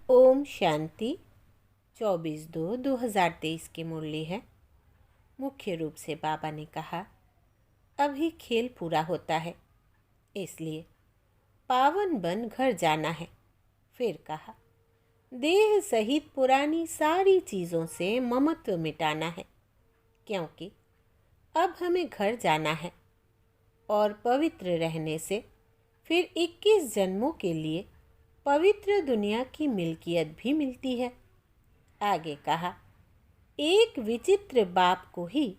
ओम शांति 24/2/2023 की मुरली है। मुख्य रूप से बाबा ने कहा, अभी खेल पूरा होता है, इसलिए पावन बन घर जाना है। फिर कहा, देह सहित पुरानी सारी चीज़ों से ममत्व मिटाना है, क्योंकि अब हमें घर जाना है और पवित्र रहने से फिर 21 जन्मों के लिए पवित्र दुनिया की मिल्कियत भी मिलती है। आगे कहा, एक विचित्र बाप को ही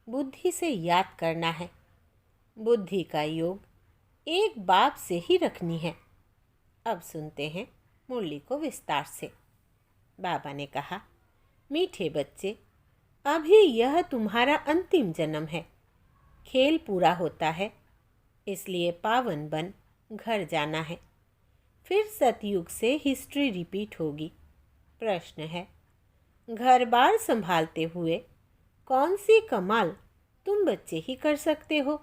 बुद्धि से याद करना है। बुद्धि का योग एक बाप से ही रखनी है। अब सुनते हैं मुरली को विस्तार से। बाबा ने कहा, मीठे बच्चे, अभी यह तुम्हारा अंतिम जन्म है। खेल पूरा होता है, इसलिए पावन बन घर जाना है। फिर सतयुग से हिस्ट्री रिपीट होगी। प्रश्न है, घर बार संभालते हुए कौन सी कमाल तुम बच्चे ही कर सकते हो?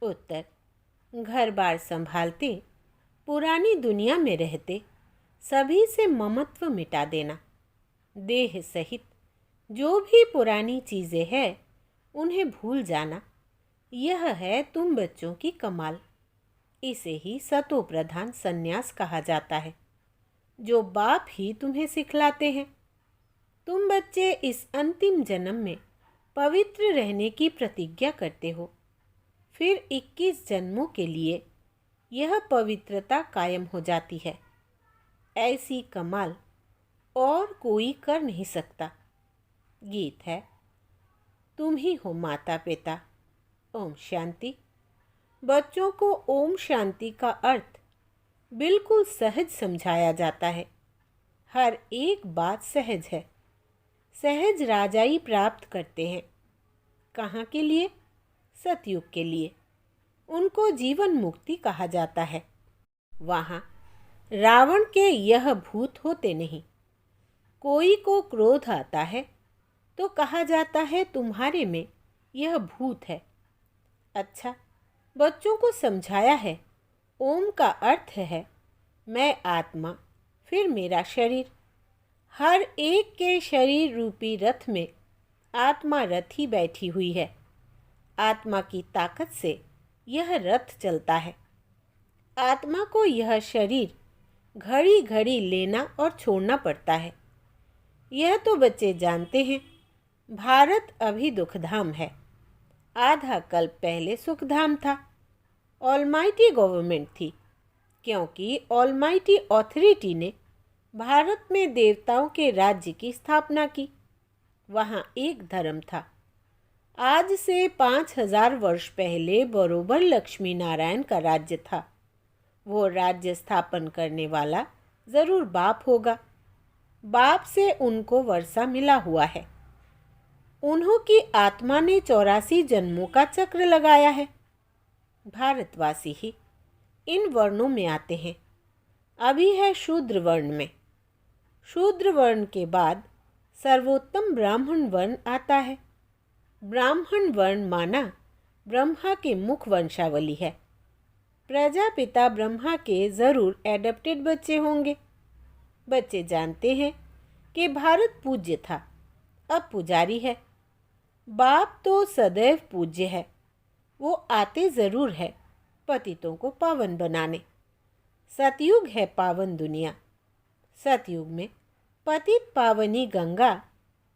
उत्तर, घर बार संभालते, पुरानी दुनिया में रहते सभी से ममत्व मिटा देना। देह सहित जो भी पुरानी चीज़ें हैं उन्हें भूल जाना, यह है तुम बच्चों की कमाल। इसे ही सतो प्रधान संन्यास कहा जाता है, जो बाप ही तुम्हें सिखलाते हैं। तुम बच्चे इस अंतिम जन्म में पवित्र रहने की प्रतिज्ञा करते हो। फिर 21 जन्मों के लिए यह पवित्रता कायम हो जाती है। ऐसी कमाल और कोई कर नहीं सकता। गीत है, तुम ही हो माता पिता। ओम शांति। बच्चों को ओम शांति का अर्थ बिल्कुल सहज समझाया जाता है। हर एक बात सहज है। सहज राजाई प्राप्त करते हैं। कहाँ के लिए? सतयुग के लिए। उनको जीवन मुक्ति कहा जाता है। वहाँ रावण के यह भूत होते नहीं। कोई को क्रोध आता है तो कहा जाता है तुम्हारे में यह भूत है। अच्छा, बच्चों को समझाया है, ओम का अर्थ है मैं आत्मा, फिर मेरा शरीर। हर एक के शरीर रूपी रथ में आत्मा रथी बैठी हुई है। आत्मा की ताकत से यह रथ चलता है। आत्मा को यह शरीर घड़ी घड़ी लेना और छोड़ना पड़ता है। यह तो बच्चे जानते हैं। भारत अभी दुखधाम है। आधा कल्प पहले सुखधाम था। ऑलमाइटी गवर्नमेंट थी, क्योंकि ऑलमाइटी अथॉरिटी ने भारत में देवताओं के राज्य की स्थापना की। वहाँ एक धर्म था। आज से 5000 वर्ष पहले बरोबर लक्ष्मी नारायण का राज्य था। वो राज्य स्थापन करने वाला ज़रूर बाप होगा। बाप से उनको वर्षा मिला हुआ है। उन्हों की आत्मा ने 84 जन्मों का चक्र लगाया है। भारतवासी ही इन वर्णों में आते हैं। अभी है शूद्र वर्ण में। शूद्र वर्ण के बाद सर्वोत्तम ब्राह्मण वर्ण आता है। ब्राह्मण वर्ण माना ब्रह्मा के मुख वंशावली है। प्रजापिता ब्रह्मा के ज़रूर एडप्टेड बच्चे होंगे। बच्चे जानते हैं कि भारत पूज्य था, अब पुजारी है। बाप तो सदैव पूज्य है। वो आते ज़रूर है पतितों को पावन बनाने। सतयुग है पावन दुनिया। सतयुग में पतित पावनी गंगा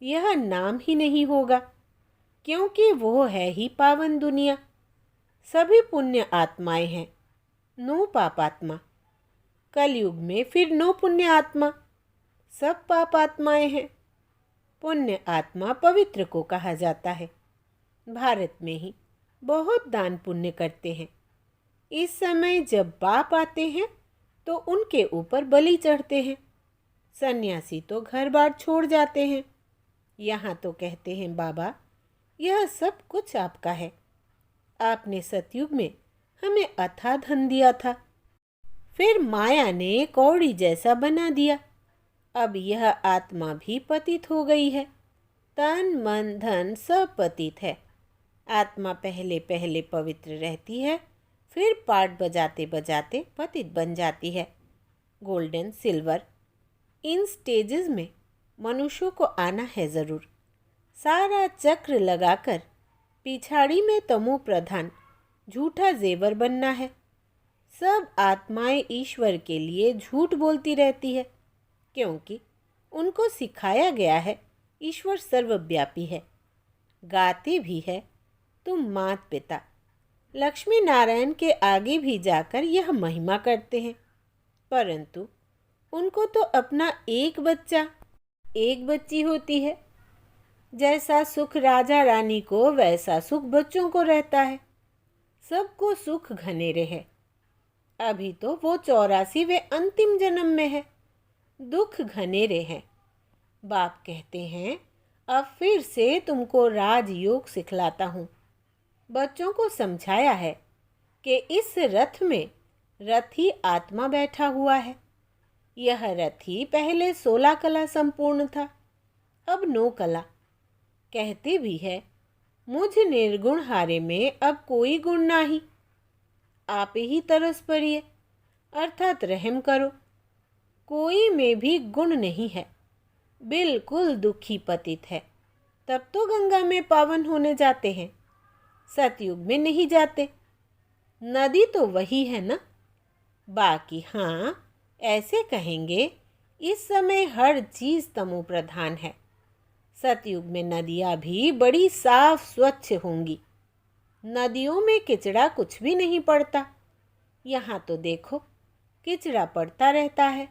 यह नाम ही नहीं होगा, क्योंकि वो है ही पावन दुनिया। सभी पुण्य आत्माएं हैं, नो पापात्मा। कलयुग में फिर नो पुण्य आत्मा, सब पाप आत्माएं हैं। पुण्य आत्मा पवित्र को कहा जाता है। भारत में ही बहुत दान पुण्य करते हैं। इस समय जब बाप आते हैं तो उनके ऊपर बलि चढ़ते हैं। सन्यासी तो घर बार छोड़ जाते हैं। यहाँ तो कहते हैं बाबा, यह सब कुछ आपका है। आपने सतयुग में हमें अथाह धन दिया था, फिर माया ने कौड़ी जैसा बना दिया। अब यह आत्मा भी पतित हो गई है। तन मन धन सब पतित है। आत्मा पहले पहले पवित्र रहती है, फिर पाठ बजाते बजाते पतित बन जाती है। गोल्डन सिल्वर इन स्टेजेस में मनुष्यों को आना है ज़रूर। सारा चक्र लगाकर पिछाड़ी में तमो प्रधान झूठा जेवर बनना है। सब आत्माएं ईश्वर के लिए झूठ बोलती रहती है, क्योंकि उनको सिखाया गया है ईश्वर सर्वव्यापी है। गाते भी है तुम मात पिता लक्ष्मी नारायण के आगे भी जाकर यह महिमा करते हैं, परंतु उनको तो अपना एक बच्चा एक बच्ची होती है। जैसा सुख राजा रानी को वैसा सुख बच्चों को रहता है। सबको सुख घनेरे है। अभी तो वो 84वें अंतिम जन्म में है। दुख घनेरे हैं। बाप कहते हैं अब फिर से तुमको राजयोग सिखलाता हूँ। बच्चों को समझाया है कि इस रथ में रथी आत्मा बैठा हुआ है। यह रथी पहले 16 कला संपूर्ण था, अब 9 कला। कहते भी है मुझ निर्गुण हारे में अब कोई गुण नाही। आप ही तरस परिए अर्थात रहम करो। कोई में भी गुण नहीं है। बिल्कुल दुखी पतित है। तब तो गंगा में पावन होने जाते हैं, सतयुग में नहीं जाते। नदी तो वही है ना। बाकी हाँ, ऐसे कहेंगे इस समय हर चीज तमो प्रधान है। सतयुग में नदियाँ भी बड़ी साफ स्वच्छ होंगी। नदियों में किचड़ा कुछ भी नहीं पड़ता। यहाँ तो देखो किचड़ा पड़ता रहता है।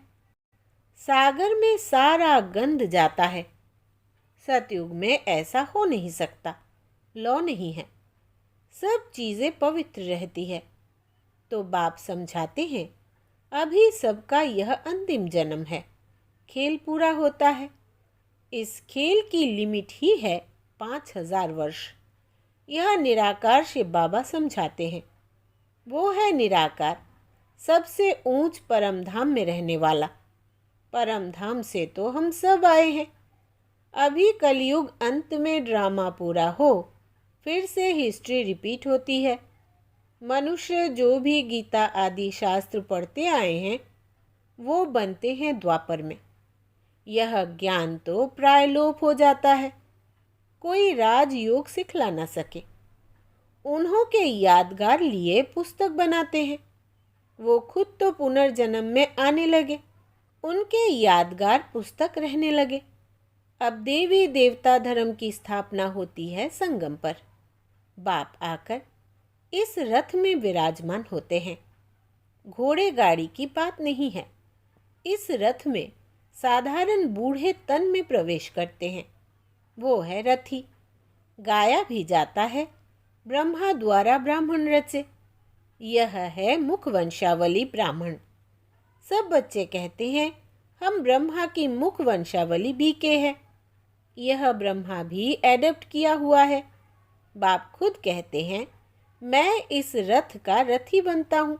सागर में सारा गंध जाता है। सतयुग में ऐसा हो नहीं सकता, लौ नहीं है। सब चीज़ें पवित्र रहती है। तो बाप समझाते हैं अभी सबका यह अंतिम जन्म है। खेल पूरा होता है। इस खेल की लिमिट ही है 5000 वर्ष। यह निराकार शिव बाबा समझाते हैं। वो है निराकार, सबसे ऊंच परम धाम में रहने वाला। परम धाम से तो हम सब आए हैं। अभी कलयुग अंत में ड्रामा पूरा हो, फिर से हिस्ट्री रिपीट होती है। मनुष्य जो भी गीता आदि शास्त्र पढ़ते आए हैं वो बनते हैं द्वापर में। यह ज्ञान तो प्राय लोप हो जाता है। कोई राजयोग सिखला न सके। उन्हों के यादगार लिए पुस्तक बनाते हैं। वो खुद तो पुनर्जन्म में आने लगे, उनके यादगार पुस्तक रहने लगे। अब देवी देवता धर्म की स्थापना होती है संगम पर। बाप आकर इस रथ में विराजमान होते हैं। घोड़े गाड़ी की बात नहीं है। इस रथ में साधारण बूढ़े तन में प्रवेश करते हैं। वो है रथी। गाया भी जाता है ब्रह्मा द्वारा ब्राह्मण रचे। यह है मुख वंशावली ब्राह्मण। सब बच्चे कहते हैं हम ब्रह्मा की मुख वंशावली बीके हैं। यह ब्रह्मा भी एडप्ट किया हुआ है। बाप खुद कहते हैं मैं इस रथ का रथी बनता हूँ,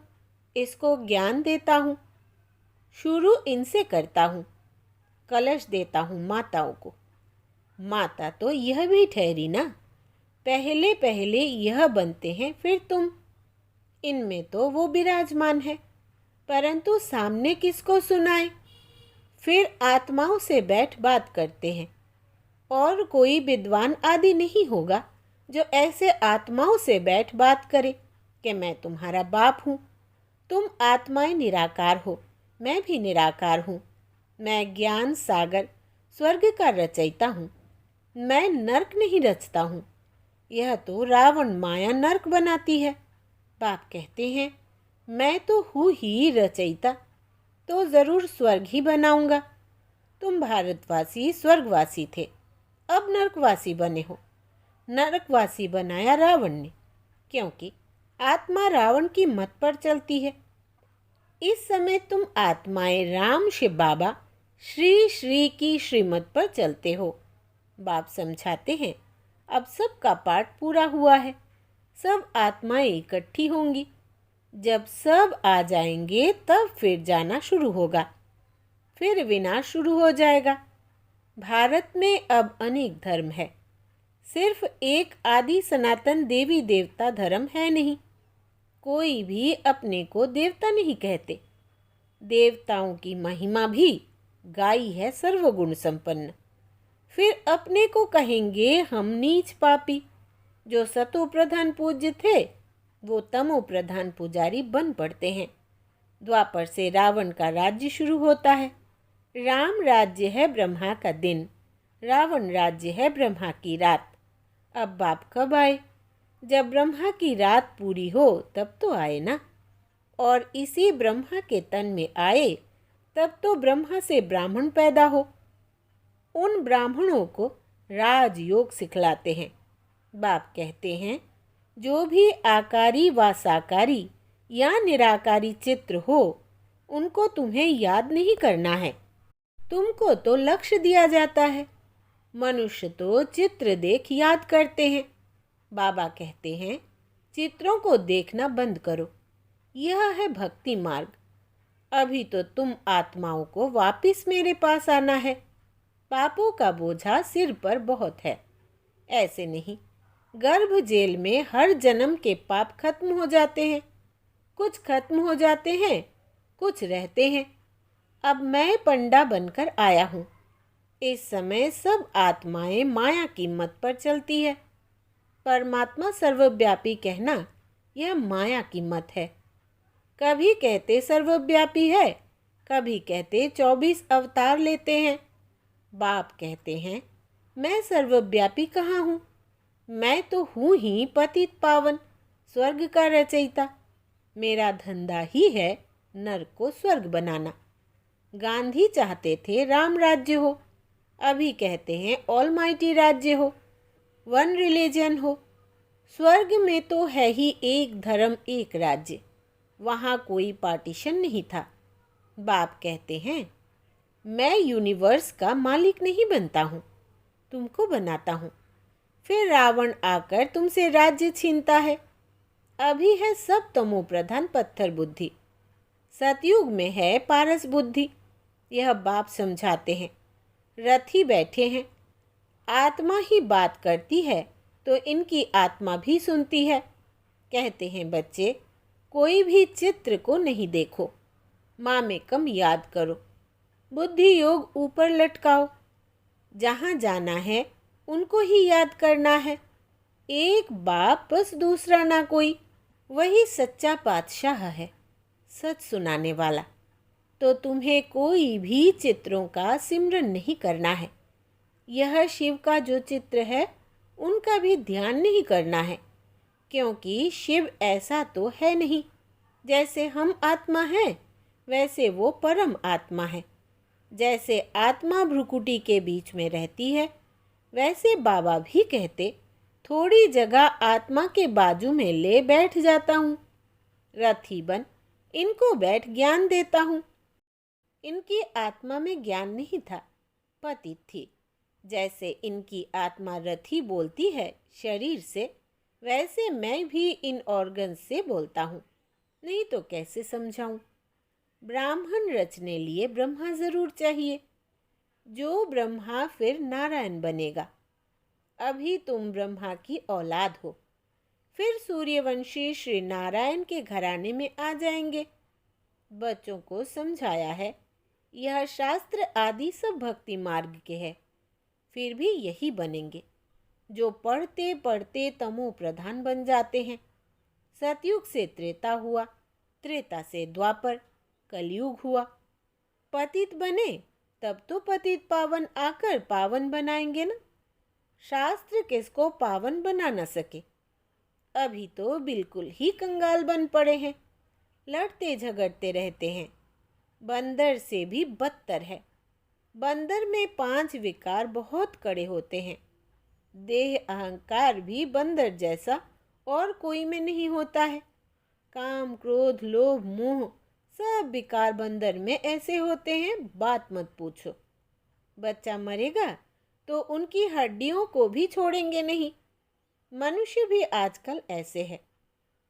इसको ज्ञान देता हूँ। शुरू इनसे करता हूँ। कलश देता हूँ माताओं को। माता तो यह भी ठहरी ना। पहले पहले यह बनते हैं फिर तुम। इनमें तो वो विराजमान है, परंतु सामने किसको सुनाए। फिर आत्माओं से बैठ बात करते हैं। और कोई विद्वान आदि नहीं होगा जो ऐसे आत्माओं से बैठ बात करे कि मैं तुम्हारा बाप हूँ। तुम आत्माएं निराकार हो, मैं भी निराकार हूँ। मैं ज्ञान सागर स्वर्ग का रचयिता हूँ। मैं नरक नहीं रचता हूँ। यह तो रावण माया नरक बनाती है। बाप कहते हैं मैं तो हूँ ही रचयिता, तो ज़रूर स्वर्ग ही बनाऊंगा। तुम भारतवासी स्वर्गवासी थे, अब नरकवासी बने हो। नरकवासी बनाया रावण ने, क्योंकि आत्मा रावण की मत पर चलती है। इस समय तुम आत्माएं राम शिव बाबा श्री श्री की श्रीमत पर चलते हो। बाप समझाते हैं अब सबका पाठ पूरा हुआ है। सब आत्माएं इकट्ठी होंगी। जब सब आ जाएंगे तब फिर जाना शुरू होगा। फिर विनाश शुरू हो जाएगा। भारत में अब अनेक धर्म है। सिर्फ एक आदि सनातन देवी देवता धर्म है नहीं। कोई भी अपने को देवता नहीं कहते। देवताओं की महिमा भी गाय है सर्वगुण संपन्न। फिर अपने को कहेंगे हम नीच पापी। जो सतो प्रधान पूज्य थे वो तमो प्रधान पुजारी बन पड़ते हैं। द्वापर से रावण का राज्य शुरू होता है। राम राज्य है ब्रह्मा का दिन, रावण राज्य है ब्रह्मा की रात। अब बाप कब आए? जब ब्रह्मा की रात पूरी हो तब तो आए ना। और इसी ब्रह्मा के तन में आए तब तो ब्रह्मा से ब्राह्मण पैदा हो। उन ब्राह्मणों को राजयोग सिखलाते हैं। बाप कहते हैं जो भी आकारी व साकारी या निराकारी चित्र हो उनको तुम्हें याद नहीं करना है। तुमको तो लक्ष्य दिया जाता है। मनुष्य तो चित्र देख याद करते हैं। बाबा कहते हैं चित्रों को देखना बंद करो। यह है भक्ति मार्ग। अभी तो तुम आत्माओं को वापिस मेरे पास आना है। पापों का बोझा सिर पर बहुत है। ऐसे नहीं, गर्भ जेल में हर जन्म के पाप खत्म हो जाते हैं। कुछ खत्म हो जाते हैं, कुछ रहते हैं। अब मैं पंडा बनकर आया हूँ। इस समय सब आत्माएं माया की मत पर चलती है। परमात्मा सर्वव्यापी कहना यह माया की मत है। कभी कहते सर्वव्यापी है, कभी कहते 24 अवतार लेते हैं। बाप कहते हैं मैं सर्वव्यापी कहाँ हूँ? मैं तो हूँ ही पतित पावन, स्वर्ग का रचयिता। मेरा धंधा ही है नर्क को स्वर्ग बनाना। गांधी चाहते थे राम राज्य हो, अभी कहते हैं ऑलमाइटी राज्य हो, वन रिलीजन हो। स्वर्ग में तो है ही एक धर्म एक राज्य, वहाँ कोई पार्टीशन नहीं था। बाप कहते हैं मैं यूनिवर्स का मालिक नहीं बनता हूँ, तुमको बनाता हूँ। फिर रावण आकर तुमसे राज्य छीनता है। अभी है सब तमो प्रधान पत्थर बुद्धि, सतयुग में है पारस बुद्धि। यह बाप समझाते हैं। रथी बैठे हैं, आत्मा ही बात करती है तो इनकी आत्मा भी सुनती है। कहते हैं बच्चे कोई भी चित्र को नहीं देखो, माँ में कम याद करो, बुद्धि योग ऊपर लटकाओ। जहाँ जाना है उनको ही याद करना है। एक बाप बस दूसरा ना कोई, वही सच्चा पातशाह है, सच सुनाने वाला। तो तुम्हें कोई भी चित्रों का सिमरन नहीं करना है। यह शिव का जो चित्र है उनका भी ध्यान नहीं करना है, क्योंकि शिव ऐसा तो है नहीं। जैसे हम आत्मा हैं वैसे वो परम आत्मा है। जैसे आत्मा भ्रुकुटी के बीच में रहती है वैसे बाबा भी कहते थोड़ी जगह आत्मा के बाजू में ले बैठ जाता हूँ। रथी बन इनको बैठ ज्ञान देता हूँ। इनकी आत्मा में ज्ञान नहीं था, पतित थी। जैसे इनकी आत्मा रथी बोलती है शरीर से, वैसे मैं भी इन ऑर्गन से बोलता हूँ। नहीं तो कैसे समझाऊँ? ब्राह्मण रचने लिए ब्रह्मा जरूर चाहिए। जो ब्रह्मा फिर नारायण बनेगा। अभी तुम ब्रह्मा की औलाद हो, फिर सूर्यवंशी श्री नारायण के घराने में आ जाएंगे। बच्चों को समझाया है यह शास्त्र आदि सब भक्ति मार्ग के है, फिर भी यही बनेंगे जो पढ़ते पढ़ते तमो प्रधान बन जाते हैं। सतयुग से त्रेता हुआ, त्रेता से द्वापर, कलयुग हुआ। पतित बने तब तो पतित पावन आकर पावन बनाएंगे ना। शास्त्र किसको पावन बना न सके। अभी तो बिल्कुल ही कंगाल बन पड़े हैं, लड़ते झगड़ते रहते हैं। बंदर से भी बदतर है। बंदर में 5 विकार बहुत कड़े होते हैं। देह अहंकार भी बंदर जैसा और कोई में नहीं होता है। काम क्रोध लोभ मोह सब विकार बंदर में ऐसे होते हैं, बात मत पूछो। बच्चा मरेगा तो उनकी हड्डियों को भी छोड़ेंगे नहीं। मनुष्य भी आजकल ऐसे है।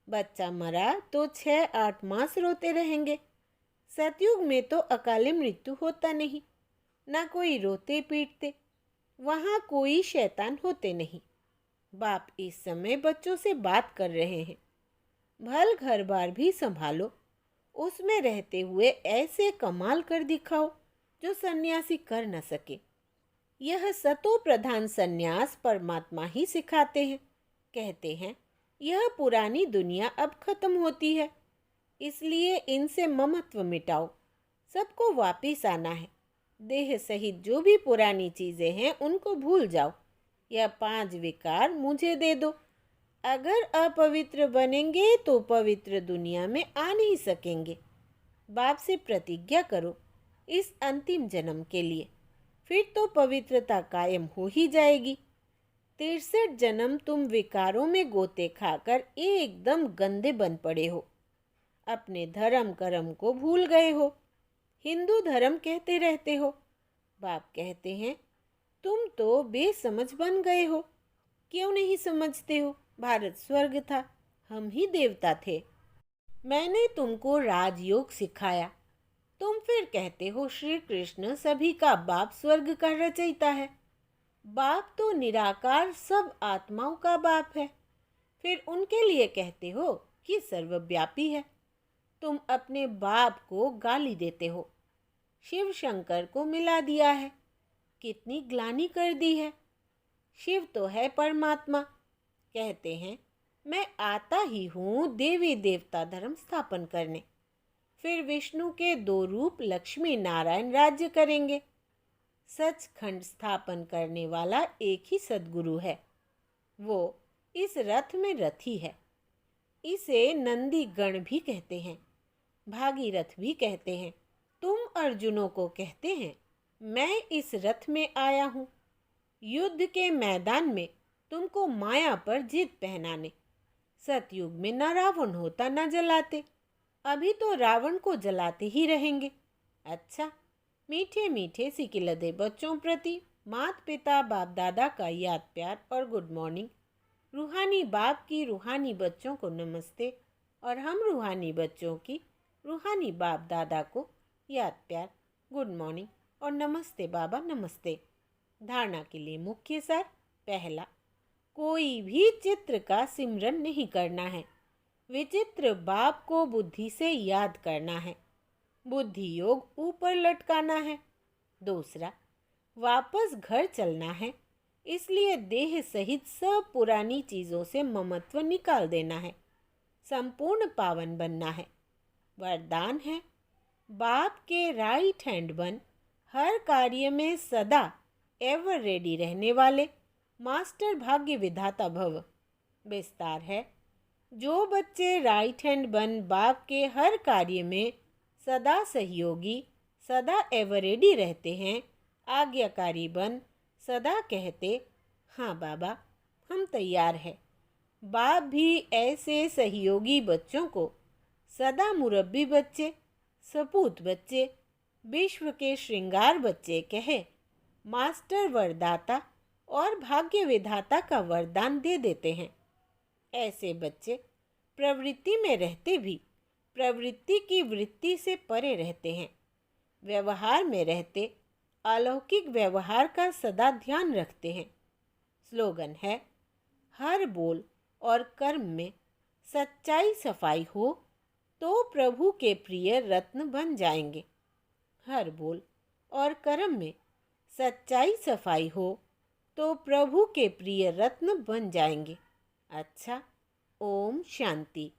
बच्चा मरा तो 6-8 मास रोते रहेंगे। सतयुग में तो अकाले मृत्यु होता नहीं, ना कोई रोते पीटते, वहाँ कोई शैतान होते नहीं। बाप इस समय बच्चों से बात कर रहे हैं। भल घर बार भी संभालो, उसमें रहते हुए ऐसे कमाल कर दिखाओ जो सन्यासी कर न सके। यह सतो प्रधान सन्यास परमात्मा ही सिखाते हैं। कहते हैं यह पुरानी दुनिया अब खत्म होती है, इसलिए इनसे ममत्व मिटाओ। सबको वापिस आना है। देह सहित जो भी पुरानी चीजें हैं उनको भूल जाओ। यह 5 विकार मुझे दे दो। अगर अपवित्र बनेंगे तो पवित्र दुनिया में आ नहीं सकेंगे। बाप से प्रतिज्ञा करो इस अंतिम जन्म के लिए, फिर तो पवित्रता कायम हो ही जाएगी। 63 जन्म तुम विकारों में गोते खाकर एकदम गंदे बन पड़े हो। अपने धर्म कर्म को भूल गए हो। हिंदू धर्म कहते रहते हो। बाप कहते हैं तुम तो बेसमझ बन गए हो। क्यों नहीं समझते हो? भारत स्वर्ग था, हम ही देवता थे। मैंने तुमको राजयोग सिखाया। तुम फिर कहते हो श्री कृष्ण सभी का बाप, स्वर्ग का रचयिता है। बाप तो निराकार सब आत्माओं का बाप है। फिर उनके लिए कहते हो कि सर्वव्यापी है। तुम अपने बाप को गाली देते हो। शिव शंकर को मिला दिया है। कितनी ग्लानि कर दी है। शिव तो है परमात्मा। कहते हैं मैं आता ही हूँ देवी देवता धर्म स्थापन करने। फिर विष्णु के 2 रूप लक्ष्मी नारायण राज्य करेंगे। सचखंड स्थापन करने वाला एक ही सद्गुरु है। वो इस रथ में रथी है। इसे नंदी गण भी कहते हैं, भागीरथ भी कहते हैं। तुम अर्जुनों को कहते हैं मैं इस रथ में आया हूँ युद्ध के मैदान में तुमको माया पर जीत पहनाने। सतयुग में न रावण होता न जलाते। अभी तो रावण को जलाते ही रहेंगे। अच्छा, मीठे मीठे सिकिलदे बच्चों प्रति माता पिता बाप दादा का याद प्यार और गुड मॉर्निंग। रूहानी बाप की रूहानी बच्चों को नमस्ते और हम रूहानी बच्चों की रूहानी बाप दादा को याद प्यार, गुड मॉर्निंग और नमस्ते बाबा नमस्ते। धारणा के लिए मुख्य सार। पहला, कोई भी चित्र का सिमरन नहीं करना है। विचित्र बाप को बुद्धि से याद करना है। बुद्धि योग ऊपर लटकाना है। दूसरा, वापस घर चलना है, इसलिए देह सहित सब पुरानी चीज़ों से ममत्व निकाल देना है। संपूर्ण पावन बनना है। वरदान है बाप के राइट हैंड बन, हर कार्य में सदा एवर रेडी रहने वाले मास्टर भाग्य विधाता भव। विस्तार है जो बच्चे राइट हैंड बन बाप के हर कार्य में सदा सहयोगी, सदा एवर रेडी रहते हैं, आज्ञाकारी बन सदा कहते हाँ बाबा हम तैयार हैं। बाप भी ऐसे सहयोगी बच्चों को सदा मुरब्बी बच्चे, सपूत बच्चे, विश्व के श्रृंगार बच्चे कहे मास्टर वरदाता और भाग्य विधाता का वरदान दे देते हैं। ऐसे बच्चे प्रवृत्ति में रहते भी प्रवृत्ति की वृत्ति से परे रहते हैं। व्यवहार में रहते अलौकिक व्यवहार का सदा ध्यान रखते हैं। स्लोगन है हर बोल और कर्म में सच्चाई सफाई हो तो प्रभु के प्रिय रत्न बन जाएंगे। हर बोल और कर्म में सच्चाई सफाई हो तो प्रभु के प्रिय रत्न बन जाएंगे। अच्छा, ओम शांति।